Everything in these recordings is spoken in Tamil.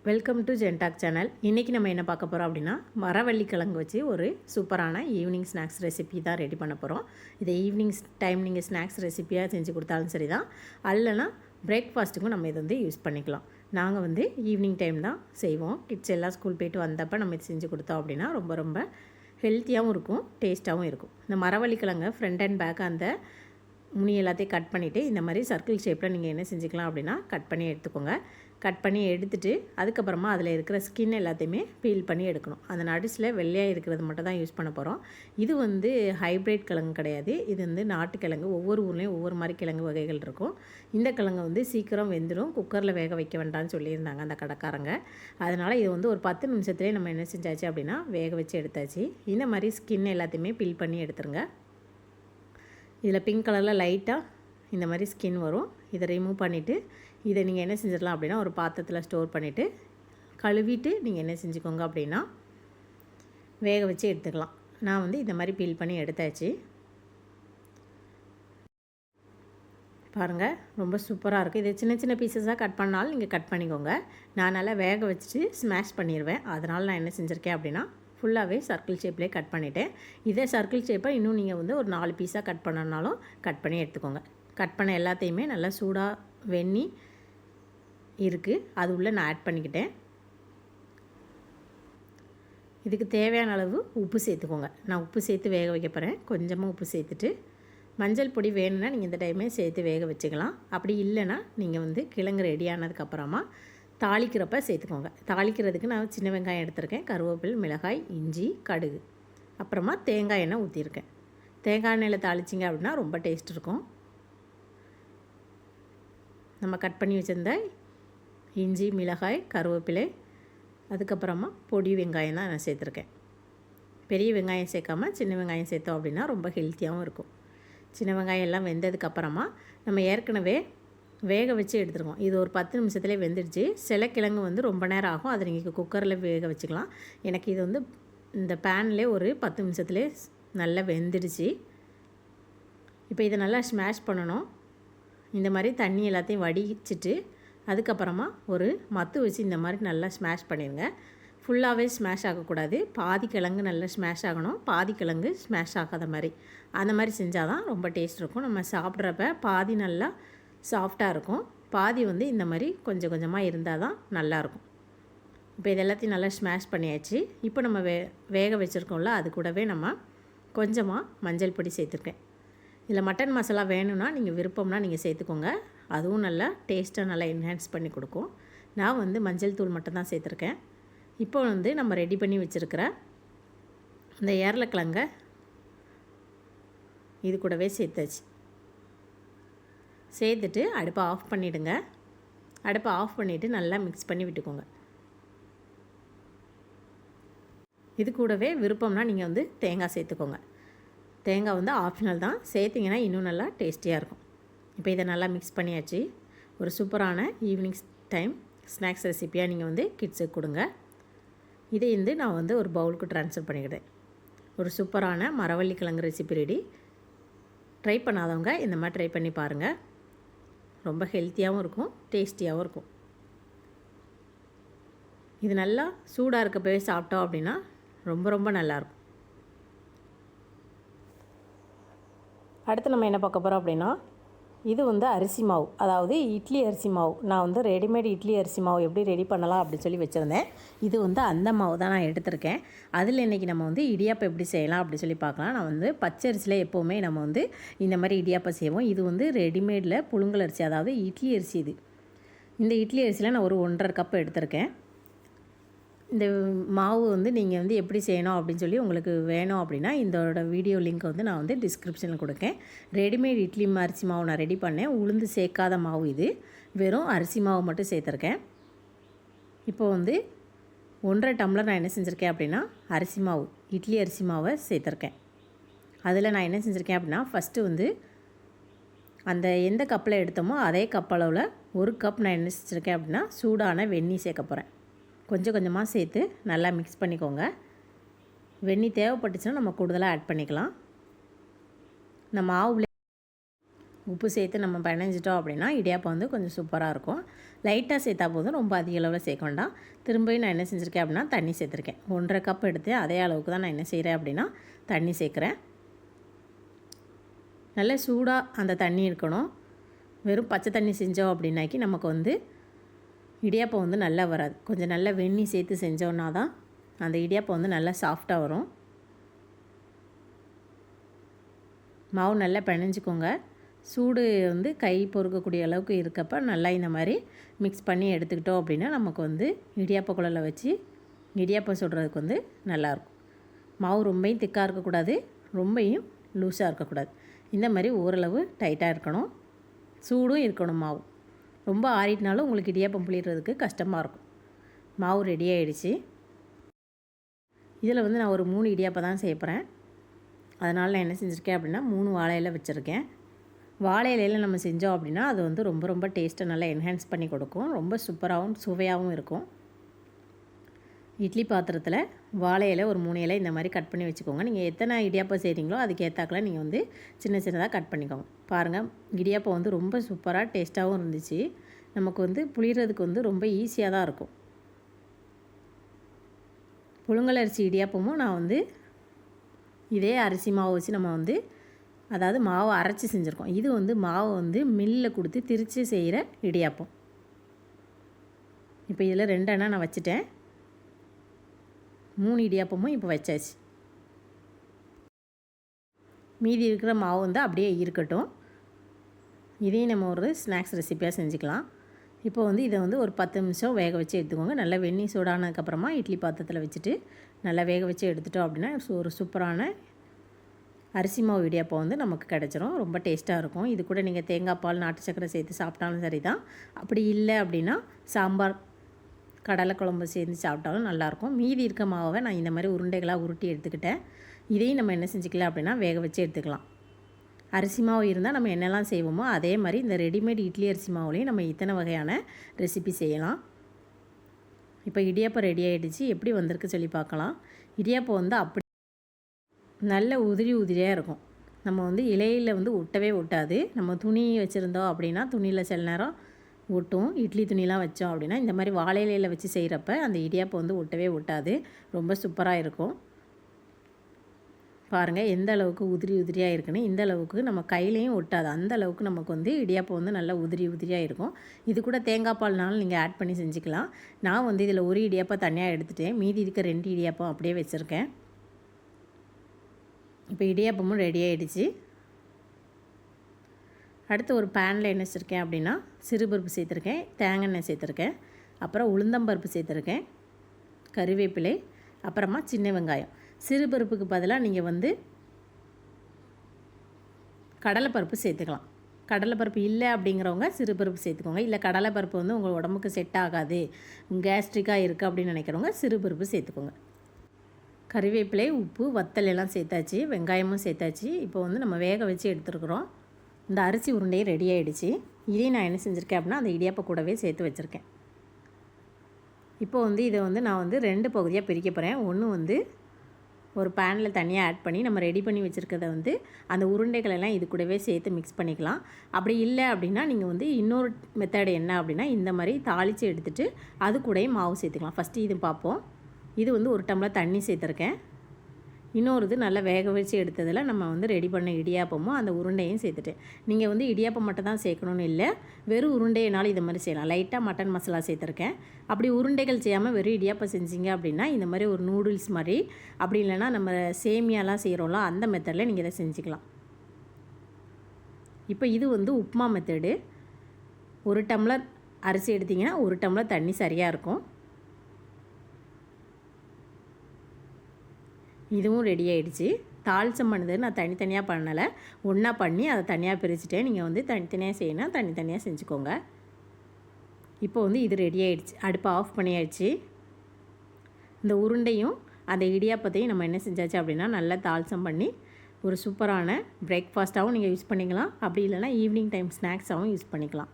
Welcome to ஜென்டாக் channel. இன்றைக்கி நம்ம என்ன பார்க்க போகிறோம் அப்படின்னா, மரவள்ளிக்கிழங்கு வச்சு ஒரு சூப்பரான ஈவினிங் ஸ்நாக்ஸ் ரெசிபி தான் ரெடி பண்ண போகிறோம். இதை ஈவினிங் டைம் நீங்கள் ஸ்நாக்ஸ் ரெசிப்பியாக செஞ்சு கொடுத்தாலும் சரி தான், அல்லனா பிரேக்ஃபாஸ்ட்டுக்கும் நம்ம இதை வந்து யூஸ் பண்ணிக்கலாம். நாங்கள் வந்து ஈவினிங் டைம் தான் செய்வோம். கிட்ஸ் எல்லாம் ஸ்கூல் போய்ட்டு வந்தப்போ நம்ம இது செஞ்சு கொடுத்தோம் அப்படின்னா ரொம்ப ரொம்ப ஹெல்த்தியாகவும் இருக்கும், டேஸ்ட்டாகவும் இருக்கும். இந்த மரவள்ளிக்கிழங்கு ஃப்ரண்ட் அண்ட் பேக் அந்த முனி எல்லாத்தையும் கட் பண்ணிவிட்டு இந்த மாதிரி சர்க்கிள் ஷேப்பில் நீங்கள் என்ன செஞ்சுக்கலாம் அப்படின்னா கட் பண்ணி எடுத்துக்கோங்க. கட் பண்ணி எடுத்துகிட்டு அதுக்கப்புறமா அதில் இருக்கிற ஸ்கின் எல்லாத்தையுமே பீல் பண்ணி எடுக்கணும். அந்த நடுஸில் வெள்ளையாக இருக்கிறது மட்டும் தான் யூஸ் பண்ண போகிறோம். இது வந்து ஹைப்ரிட் கிழங்கு கிடையாது, இது வந்து நாட்டு கிழங்கு. ஒவ்வொரு ஊர்லேயும் ஒவ்வொரு மாதிரி கிழங்கு வகைகள் இருக்கும். இந்த கிழங்கு வந்து சீக்கிரம் வெந்துடும், குக்கரில் வேக வைக்க வேண்டாம்னு சொல்லியிருந்தாங்க அந்த கடைக்காரங்க. அதனால் இது வந்து ஒரு 10 நிமிஷத்துலேயே நம்ம என்ன செஞ்சாச்சு அப்படின்னா வேக வச்சு எடுத்தாச்சு. இந்த மாதிரி ஸ்கின் எல்லாத்தையுமே பீல் பண்ணி எடுத்துருங்க. இதில் பிங்க் கலரில் லைட்டாக இந்த மாதிரி ஸ்கின் வரும். இதை ரிமூவ் பண்ணிவிட்டு இதை நீங்கள் என்ன செஞ்சிடலாம் அப்படின்னா ஒரு பாத்திரத்தில் ஸ்டோர் பண்ணிவிட்டு கழுவிட்டு நீங்கள் என்ன செஞ்சுக்கோங்க அப்படின்னா வேக வச்சு எடுத்துக்கலாம். நான் வந்து இந்த மாதிரி பீல் பண்ணி எடுத்தாச்சு. பாருங்கள், ரொம்ப சூப்பராக இருக்குது. இதை சின்ன சின்ன பீசஸாக கட் பண்ணாலும் நீங்கள் கட் பண்ணிக்கோங்க. நான் நல்லா வேக வச்சு ஸ்மாஷ் பண்ணிடுவேன். அதனால் நான் என்ன செஞ்சுருக்கேன் அப்படின்னா ஃபுல்லாகவே சர்க்கிள் ஷேப்லேயே கட் பண்ணிவிட்டேன். இதே சர்க்கிள் ஷேப்பை இன்னும் நீங்கள் வந்து ஒரு 4 பீஸாக கட் பண்ணனாலும் கட் பண்ணி எடுத்துக்கோங்க. கட் பண்ண எல்லாத்தையுமே நல்லா சூடாக வெந்நி இருக்குது, அது உள்ளே நான் ஆட் பண்ணிக்கிட்டேன். இதுக்கு தேவையான அளவு உப்பு சேர்த்துக்கோங்க. நான் உப்பு சேர்த்து வேக வைக்க போகிறேன். கொஞ்சமாக உப்பு சேர்த்துட்டு மஞ்சள் பொடி வேணும்னா நீங்கள் இந்த டைமே சேர்த்து வேக வச்சுக்கலாம். அப்படி இல்லைன்னா நீங்கள் வந்து கிழங்கு ரெடி ஆனதுக்கப்புறமா தாளிக்கிறப்ப சேர்த்துக்கோங்க. தாளிக்கிறதுக்கு நான் சின்ன வெங்காயம் எடுத்திருக்கேன், கருவேப்பிலை, மிளகாய், இஞ்சி, கடுகு, அப்புறமா தேங்காய் எண்ணெய் ஊற்றிருக்கேன். தேங்காய் எண்ணெயில் தாளிச்சிங்க அப்படின்னா ரொம்ப டேஸ்ட் இருக்கும். நம்ம கட் பண்ணி வச்சுருந்த இஞ்சி, மிளகாய், கருவேப்பிலை, அதுக்கப்புறமா பொடி வெங்காயம் தான் நான் சேர்த்துருக்கேன். பெரிய வெங்காயம் சேர்க்காமல் சின்ன வெங்காயம் சேர்த்தோம் அப்படின்னா ரொம்ப ஹெல்த்தியாகவும் இருக்கும். சின்ன வெங்காயம் எல்லாம் வெந்ததுக்கப்புறமா நம்ம ஏற்கனவே வேக வச்சு எடுத்துருக்கோம். இது ஒரு 10 நிமிஷத்துலேயே வெந்துடுச்சு. சில கிழங்கு வந்து ரொம்ப நேரம் ஆகும், அதை நீங்கள் குக்கரில் வேக வச்சுக்கலாம். எனக்கு இது வந்து இந்த பேன்லேயே ஒரு 10 நிமிஷத்துலேயே நல்லா வெந்துடுச்சு. இப்போ இதை நல்லா ஸ்மாஷ் பண்ணணும். இந்த மாதிரி தண்ணி எல்லாத்தையும் வடிச்சிட்டு அதுக்கப்புறமா ஒரு மத்து வச்சு இந்த மாதிரி நல்லா ஸ்மாஷ் பண்ணிடுங்க. ஃபுல்லாகவே ஸ்மாஷ் ஆகக்கூடாது, பாதி கிழங்கு நல்லா ஸ்மாஷ் ஆகணும், பாதி கிழங்கு ஸ்மாஷ் ஆகாத மாதிரி. அந்த மாதிரி செஞ்சால் தான் ரொம்ப டேஸ்ட் இருக்கும். நம்ம சாப்பிட்றப்ப பாதி நல்லா சாஃப்டாக இருக்கும், பாதி வந்து இந்த மாதிரி கொஞ்சம் கொஞ்சமாக இருந்தால் தான் நல்லாயிருக்கும். இப்போ இது எல்லாத்தையும் நல்லா ஸ்மாஷ் பண்ணியாச்சு. இப்போ நம்ம வேக வச்சுருக்கோம்ல, அது கூடவே நம்ம கொஞ்சமாக மஞ்சள் பொடி சேர்த்துருக்கேன். இதில் மட்டன் மசாலா வேணும்னா நீங்கள் விருப்பம்னா நீங்கள் சேர்த்துக்கோங்க, அதுவும் நல்லா டேஸ்ட்டாக நல்லா என்ஹான்ஸ் பண்ணி கொடுக்கும். நான் வந்து மஞ்சள் தூள் மட்டும் தான் சேர்த்துருக்கேன். இப்போ வந்து நம்ம ரெடி பண்ணி வச்சுருக்கிற இந்த ஏரலக்கிழங்க இது கூடவே சேர்த்தாச்சு. சேர்த்துட்டு அடுப்பை ஆஃப் பண்ணிவிடுங்க. அடுப்பை ஆஃப் பண்ணிவிட்டு நல்லா மிக்ஸ் பண்ணி விட்டுக்கோங்க. இது கூடவே விருப்பம்னா நீங்கள் வந்து தேங்காய் சேர்த்துக்கோங்க. தேங்காய் வந்து ஆப்ஷனல் தான், சேர்த்திங்கன்னா இன்னும் நல்லா டேஸ்டியாக இருக்கும். இப்போ இதை நல்லா மிக்ஸ் பண்ணியாச்சு. ஒரு சூப்பரான ஈவினிங் டைம் ஸ்நாக்ஸ் ரெசிப்பியாக நீங்கள் வந்து கிட்ஸுக்கு கொடுங்க. இதை வந்து நான் வந்து ஒரு பவுலுக்கு ட்ரான்ஸ்ஃபர் பண்ணிக்கிட்டேன். ஒரு சூப்பரான மரவள்ளிக்கிழங்கு ரெசிபி ரெடி. ட்ரை பண்ணாதவங்க இந்த மாதிரி ட்ரை பண்ணி பாருங்கள். ரொம்ப ஹெல்த்தியாகவும் இருக்கும், டேஸ்டியாகவும் இருக்கும். இது நல்லா சூடாக இருக்கப்பவே சாப்பிட்டோம் அப்படின்னா ரொம்ப ரொம்ப நல்லாயிருக்கும். அடுத்து நம்ம என்ன பார்க்க போகிறோம் அப்படின்னா, இது வந்து அரிசி மாவு, அதாவது இட்லி அரிசி மாவு. நான் வந்து ரெடிமேட் இட்லி அரிசி மாவு எப்படி ரெடி பண்ணலாம் அப்படின்னு சொல்லி வச்சுருந்தேன். இது வந்து அந்த மாவு தான் நான் எடுத்திருக்கேன். அதில் இன்றைக்கி நம்ம வந்து இடியாப்பம் எப்படி செய்யலாம் அப்படி சொல்லி பார்க்கலாம். நான் வந்து பச்சரிசியில் எப்போவுமே நம்ம வந்து இந்த மாதிரி இடியாப்பம் செய்வோம். இது வந்து ரெடிமேடில் புழுங்கல் அரிசி, அதாவது இட்லி அரிசி. இந்த இட்லி அரிசியில் நான் ஒரு 1.5 கப் எடுத்திருக்கேன். இந்த மாவு வந்து நீங்கள் வந்து எப்படி செய்யணும் அப்படின்னு சொல்லி உங்களுக்கு வேணும் அப்படின்னா இதோட வீடியோ லிங்க் வந்து நான் வந்து டிஸ்கிரிப்ஷனில் கொடுக்கேன். ரெடிமேட் இட்லி அரிசி மாவு நான் ரெடி பண்ணேன். உளுந்து சேர்க்காத மாவு இது, வெறும் அரிசி மாவு மட்டும் சேர்த்துருக்கேன். இப்போ வந்து 1.5 டம்ளர் நான் என்ன செஞ்சுருக்கேன் அப்படின்னா அரிசி மாவு, இட்லி அரிசி மாவை சேர்த்துருக்கேன். அதில் நான் என்ன செஞ்சுருக்கேன் அப்படின்னா ஃபஸ்ட்டு வந்து அந்த எந்த கப்பில் எடுத்தோமோ அதே கப் அளவில் 1 கப் நான் என்ன செஞ்சுருக்கேன் அப்படின்னா சூடான வெந்நீர் சேர்க்க போகிறேன். கொஞ்சம் கொஞ்சமாக சேர்த்து நல்லா மிக்ஸ் பண்ணிக்கோங்க. வெந்நீர் தேவைப்பட்டுச்சுன்னா நம்ம கூடுதலாக ஆட் பண்ணிக்கலாம். இந்த மாவுல உப்பு சேர்த்து நம்ம பிணைஞ்சிட்டோம் அப்படின்னா இடியாப்பம் வந்து கொஞ்சம் சூப்பராக இருக்கும். லைட்டாக சேர்த்தா போதும், ரொம்ப அதிக அளவில் சேர்க்க வேண்டாம். திரும்பியும் நான் என்ன செஞ்சுருக்கேன் அப்படின்னா தண்ணி சேர்த்துருக்கேன். 1.5 கப் எடுத்து அதே அளவுக்கு தான் நான் என்ன செய்கிறேன் அப்படின்னா தண்ணி சேர்க்குறேன். நல்ல சூடாக அந்த தண்ணி இருக்கணும். வெறும் பச்சை தண்ணி செஞ்சோம் அப்படின்னாக்கி நமக்கு வந்து இடியாப்பம் வந்து நல்லா வராது. கொஞ்சம் நல்லா வெந்நீர் சேர்த்து செஞ்சோன்னா தான் அந்த இடியாப்பம் வந்து நல்லா சாஃப்டாக வரும். மாவு நல்லா பிணைஞ்சிக்கோங்க. சூடு வந்து கை பொறுக்கக்கூடிய அளவுக்கு இருக்கப்போ நல்லா இந்த மாதிரி மிக்ஸ் பண்ணி எடுத்துக்கிட்டோம் அப்படின்னா நமக்கு வந்து இடியாப்ப குழலில் வச்சு இடியாப்பம் சுடுறதுக்கு வந்து நல்லாயிருக்கும். மாவு ரொம்பவும் திக்காக இருக்கக்கூடாது, ரொம்பவும் லூஸாக இருக்கக்கூடாது. இந்த மாதிரி ஓரளவு டைட்டாக இருக்கணும், சூடும் இருக்கணும். மாவு ரொம்ப ஆறிட்டினாலும் உங்களுக்கு இடியாப்பம் புளியறதுக்கு கஷ்டமாக இருக்கும். மாவு ரெடி ஆகிடுச்சு. இதில் வந்து நான் ஒரு 3 இடியாப்பம் தான் சேர்ப்பேன். அதனால் நான் என்ன செஞ்சுருக்கேன் அப்படின்னா 3 வாழை இலை வச்சுருக்கேன். வாழை இலையில் நம்ம செஞ்சோம் அப்படின்னா அது வந்து ரொம்ப ரொம்ப டேஸ்ட்டை நல்லா என்ஹான்ஸ் பண்ணி கொடுக்கும். ரொம்ப சூப்பராகவும் சுவையாகவும் இருக்கும். இட்லி பாத்திரத்தில் வாழை இலை ஒரு 3 இலை இந்த மாதிரி கட் பண்ணி வச்சுக்கோங்க. நீங்கள் எத்தனை இடியாப்பம் செய்கிறீங்களோ அதுக்கு ஏற்றாக்கில் நீங்கள் வந்து சின்ன சின்னதாக கட் பண்ணிக்கோங்க. பாருங்கள், இடியாப்பம் வந்து ரொம்ப சூப்பராக டேஸ்ட்டாகவும் இருந்துச்சு. நமக்கு வந்து புளியறதுக்கு வந்து ரொம்ப ஈஸியாக தான் இருக்கும். புழுங்கல் அரிசி இடியாப்பமும் நான் வந்து இதே அரிசி மாவு வச்சு நம்ம வந்து அதாவது மாவை அரைச்சி செஞ்சுருக்கோம். இது வந்து மாவை வந்து மில்லில் கொடுத்து திரித்து செய்கிற இடியாப்பம். இப்போ இதில் 2 அணை நான் வச்சுட்டேன். 3 இடியாப்பமும் இப்போ வச்சாச்சு. மீதி இருக்கிற மாவு வந்து அப்படியே இருக்கட்டும். இதையும் நம்ம ஒரு ஸ்நாக்ஸ் ரெசிப்பியாக செஞ்சுக்கலாம். இப்போ வந்து இதை வந்து ஒரு 10 நிமிஷம் வேக வச்சு எடுத்துக்கோங்க. நல்லா வெந்நீர் சூடானதுக்கப்புறமா இட்லி பாத்திரத்தில் வச்சுட்டு நல்லா வேக வச்சு எடுத்துட்டோம் அப்படின்னா ஒரு சூப்பரான அரிசி மாவு இடியாப்பம் வந்து நமக்கு கிடச்சிரும். ரொம்ப டேஸ்ட்டாக இருக்கும். இது கூட நீங்கள் தேங்காய் பால், நாட்டு சக்கரை சேர்த்து சாப்பிட்டாலும் சரி தான். அப்படி இல்லை அப்படின்னா சாம்பார், கடலை குழம்பு சேர்ந்து சாப்பிட்டாலும் நல்லாயிருக்கும். மீதி இருக்க மாவை நான் இந்த மாதிரி உருண்டைகளாக உருட்டி எடுத்துக்கிட்டேன். இதையும் நம்ம என்ன செஞ்சுக்கலாம் அப்படின்னா வேக வச்சு எடுத்துக்கலாம். அரிசி மாவு இருந்தால் நம்ம என்னெல்லாம் செய்வோமோ அதே மாதிரி இந்த ரெடிமேட் இட்லி அரிசி மாவுலேயும் நம்ம இத்தனை வகையான ரெசிபி செய்யலாம். இப்போ இடியாப்பம் ரெடி ஆகிடுச்சு. எப்படி வந்திருக்கு சொல்லி பார்க்கலாம். இடியாப்பம் வந்து அப்படி நல்ல உதிரி உதிரியாக இருக்கும். நம்ம வந்து இலையில் வந்து ஒட்டவே ஒட்டாது. நம்ம துணி வச்சுருந்தோம் அப்படின்னா துணியில் சில நேரம் ஒட்டும். இட்லி துணிலாம் வச்சோம் அப்படின்னா இந்த மாதிரி வாழை இலையில் வச்சு செய்கிறப்ப அந்த இடியாப்பம் வந்து ஒட்டவே ஒட்டாது. ரொம்ப சூப்பராக இருக்கும். பாருங்கள் எந்த அளவுக்கு உதிரி உதிரியாக இருக்குன்னு. இந்த அளவுக்கு நம்ம கையிலையும் ஒட்டாது. அந்த அளவுக்கு நமக்கு வந்து இடியாப்பம் வந்து நல்லா உதிரி உதிரியாக இருக்கும். இது கூட தேங்காய் பால்னாலும் நீங்கள் ஆட் பண்ணி செஞ்சுக்கலாம். நான் வந்து இதில் ஒரு இடியாப்பம் தனியாக எடுத்துட்டேன். மீதி இருக்க 2 இடியாப்பம் அப்படியே வச்சுருக்கேன். இப்போ இடியாப்பமும் ரெடி ஆகிடுச்சு. அடுத்து ஒரு பேனில் என்ன வச்சுருக்கேன் அப்படின்னா சிறுபருப்பு சேர்த்துருக்கேன், தேங்காய் எண்ணெய் சேர்த்துருக்கேன், அப்புறம் உளுந்தம்பருப்பு சேர்த்துருக்கேன், கறிவேப்பிலை, அப்புறமா சின்ன வெங்காயம். சிறுபருப்புக்கு பதிலாக நீங்கள் வந்து கடலைப்பருப்பு சேர்த்துக்கலாம். கடலைப்பருப்பு இல்லை அப்படிங்கிறவங்க சிறுபருப்பு சேர்த்துக்கோங்க. இல்லை கடலைப்பருப்பு வந்து உங்கள் உடம்புக்கு செட் ஆகாது, கேஸ்ட்ரிக்காக இருக்குது அப்படின்னு நினைக்கிறவங்க சிறுபருப்பு சேர்த்துக்கோங்க. கறிவேப்பிலை, உப்பு, வத்தல் எல்லாம் சேர்த்தாச்சு, வெங்காயமும் சேர்த்தாச்சு. இப்போ வந்து நம்ம வேக வச்சு எடுத்துருக்குறோம். இந்த அரிசி உருண்டையும் ரெடி ஆகிடுச்சு. இதையும் நான் என்ன செஞ்சுருக்கேன் அப்படின்னா அந்த இடியாப்ப கூடவே சேர்த்து வச்சுருக்கேன். இப்போ வந்து இதை வந்து நான் வந்து 2 பகுதியாக பிரிக்க போகிறேன். ஒன்று வந்து ஒரு பேனில் தனியாக ஆட் பண்ணி நம்ம ரெடி பண்ணி வச்சுருக்கிறத வந்து அந்த உருண்டைகளெல்லாம் இது கூடவே சேர்த்து மிக்ஸ் பண்ணிக்கலாம். அப்படி இல்லை அப்படின்னா நீங்கள் வந்து இன்னொரு மெத்தட் என்ன அப்படின்னா இந்த மாதிரி தாளித்து எடுத்துகிட்டு அது கூடயே மாவு சேர்த்துக்கலாம். ஃபஸ்ட்டு இது பார்ப்போம். இது வந்து 1 டம்ளர் தண்ணி சேர்த்துருக்கேன். இன்னொரு இது நல்லா வேக வச்சு எடுத்ததில் நம்ம வந்து ரெடி பண்ண இடியாப்பமும் அந்த உருண்டையும் சேர்த்துட்டேன். நீங்கள் வந்து இடியாப்பம் மட்டும் தான் சேர்க்கணுன்னு இல்லை, வெறும் உருண்டையினாலும் இதை மாதிரி செய்யலாம். லைட்டாக மட்டன் மசாலா சேர்த்துருக்கேன். அப்படி உருண்டைகள் செய்யாமல் வெறும் இடியாப்பம் செஞ்சீங்க அப்படின்னா இந்த மாதிரி ஒரு நூடுல்ஸ் மாதிரி, அப்படி இல்லைன்னா நம்ம சேமியாலாம் செய்கிறோம்ல அந்த மெத்தடில் நீங்கள் இதை செஞ்சுக்கலாம். இப்போ இது வந்து உப்புமா மெத்தடு. 1 டம்ளர் அரிசி எடுத்திங்கன்னா 1 டம்ளர் தண்ணி சரியாக இருக்கும். இதுவும் ரெடி ஆகிடுச்சு. தாளிச்சம் பண்ணது நான் தனித்தனியாக பண்ணலை, ஒன்றா பண்ணி அதை தனியாக பிரிச்சுட்டேன். நீங்கள் வந்து தனித்தனியாக செய்யணும், தனித்தனியாக செஞ்சுக்கோங்க. இப்போ வந்து இது ரெடி ஆகிடுச்சு. அடுப்பை ஆஃப் பண்ணியாச்சு. இந்த உருண்டையும் அந்த இடியாப்பத்தையும் நம்ம என்ன செஞ்சாச்சு அப்படின்னா நல்லா தாளிச்சம் பண்ணி ஒரு சூப்பரான பிரேக்ஃபாஸ்ட்டாகவும் நீங்கள் யூஸ் பண்ணிக்கலாம். அப்படி இல்லைனா ஈவினிங் டைம் ஸ்நாக்ஸாகவும் யூஸ் பண்ணிக்கலாம்.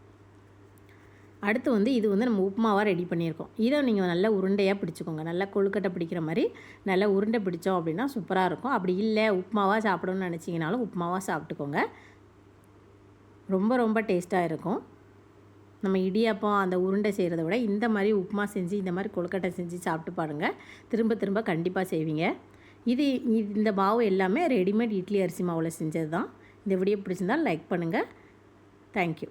அடுத்து வந்து இது வந்து நம்ம உப்புமாவாக ரெடி பண்ணியிருக்கோம். இதை நீங்கள் நல்லா உருண்டையாக பிடிச்சிக்கோங்க. நல்லா கொழுக்கட்டை பிடிக்கிற மாதிரி நல்லா உருண்டை பிடிச்சோம் அப்படின்னா சூப்பராக இருக்கும். அப்படி இல்லை உப்புமாவாக சாப்பிடணும்னு நினச்சிங்கனாலும் உப்புமாவாக சாப்பிட்டுக்கோங்க. ரொம்ப ரொம்ப டேஸ்ட்டாக இருக்கும். நம்ம இடியாப்பம் அந்த உருண்டை செய்கிறத விட இந்த மாதிரி உப்புமா செஞ்சு இந்த மாதிரி கொழுக்கட்டை செஞ்சு சாப்பிட்டு பாருங்கள். திரும்ப திரும்ப கண்டிப்பாக செய்வீங்க. இந்த மாவு எல்லாமே ரெடிமேட் இட்லி அரிசி மாவில் செஞ்சது தான். இந்த வீடியோ பிடிச்சிருந்தால் லைக் பண்ணுங்கள். தேங்க்யூ.